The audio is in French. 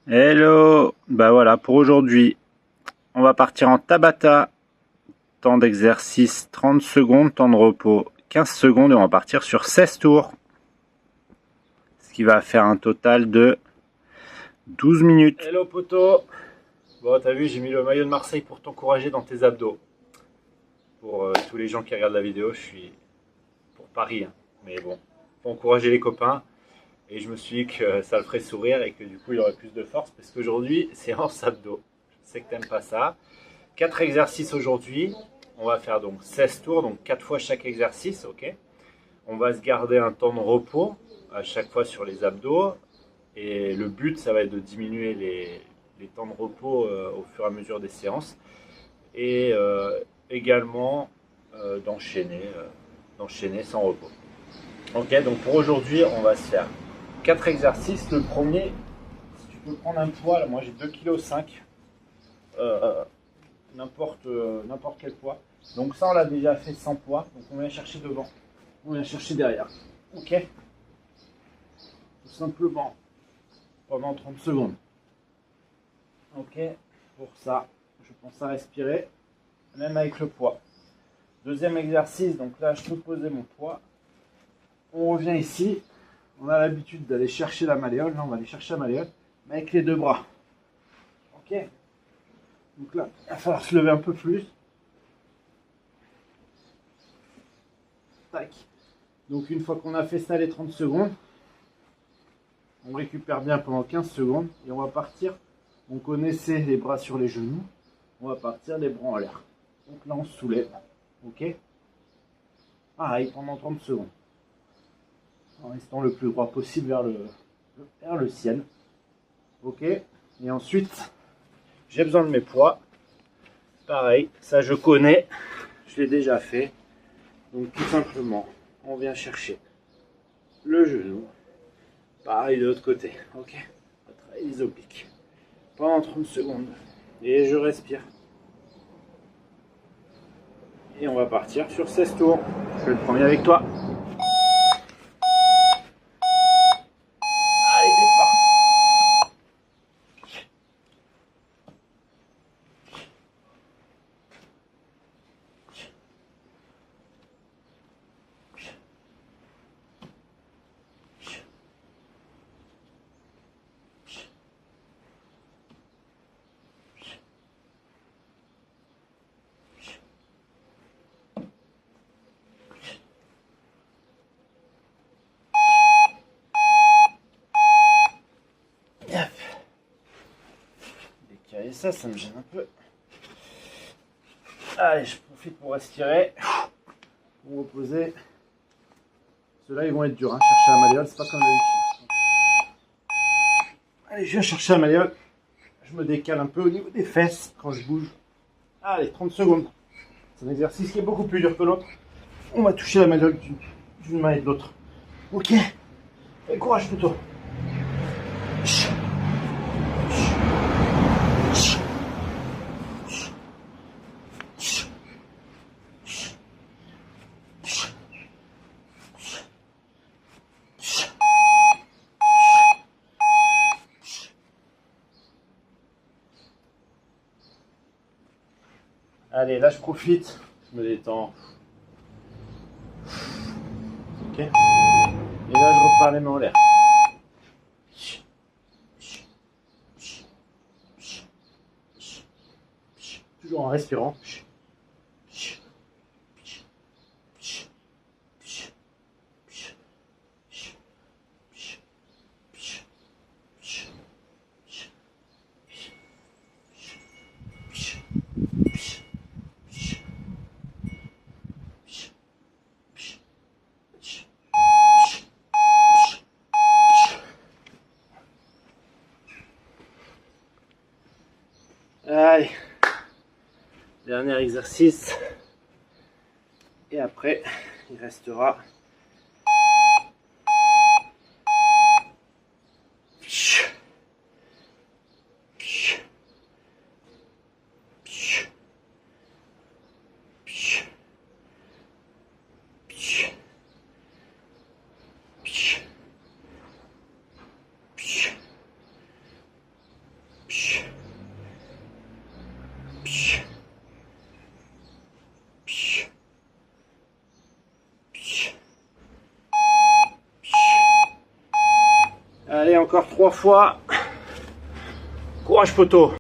Hello, bah voilà, pour aujourd'hui, on va partir en Tabata. Temps d'exercice 30 secondes, temps de repos 15 secondes et on va partir sur 16 tours. Ce qui va faire un total de 12 minutes. Hello poto. Bon, t'as vu, j'ai mis le maillot de Marseille pour t'encourager dans tes abdos. Pour tous les gens qui regardent la vidéo, je suis pour Paris, hein. Mais bon, pour encourager les copains. Et je me suis dit que ça le ferait sourire et que du coup il aurait plus de force parce qu'aujourd'hui, séance abdos. Je sais que t'aimes pas ça. 4 exercices aujourd'hui. On va faire donc 16 tours, donc 4 fois chaque exercice, ok. On va se garder un temps de repos à chaque fois sur les abdos. Et le but, ça va être de diminuer les temps de repos au fur et à mesure des séances. Et également d'enchaîner sans repos. Ok, donc pour aujourd'hui, on va se faire 4 exercices. Le premier, si tu peux prendre un poids, là, moi j'ai 2,5 kg. N'importe quel poids. Donc ça, on l'a déjà fait sans poids. Donc on vient chercher devant. On vient chercher derrière. Ok. Tout simplement. Pendant 30 secondes. Ok. Pour ça, je pense à respirer. Même avec le poids. Deuxième exercice. Donc là, je peux poser mon poids. On revient ici. On a l'habitude d'aller chercher la malléole. Là, on va aller chercher la malléole. Mais avec les deux bras. Ok. Donc là, il va falloir se lever un peu plus. Tac. Donc une fois qu'on a fait ça les 30 secondes, on récupère bien pendant 15 secondes et on va partir. On connaissait les bras sur les genoux. On va partir les bras en l'air. Donc là on se soulève. Ok. Pareil pendant 30 secondes. En restant le plus droit possible vers le ciel. Ok. Et ensuite, j'ai besoin de mes poids. Pareil, ça je connais. Je l'ai déjà fait. Donc tout simplement, on vient chercher le genou. Pareil de l'autre côté. Ok. On va travailler les obliques. Pendant 30 secondes. Et je respire. Et on va partir sur 16 tours. Je fais le premier avec toi. Allez, départ. Décaler ça, ça me gêne un peu. Allez, je profite pour respirer. Pour reposer. Ceux-là, ils vont être durs. Hein. Chercher la malléole, c'est pas comme d'habitude. Allez, je viens chercher la malléole. Je me décale un peu au niveau des fesses quand je bouge. Allez, 30 secondes. C'est un exercice qui est beaucoup plus dur que l'autre. On va toucher la malléole d'une main et de l'autre. Ok. Et courage plutôt. Allez, là je profite, je me détends. Ok. Et là je repars les mains en l'air. Toujours en respirant. Allez, dernier exercice. Et après, il restera encore 3 fois. Courage poteau.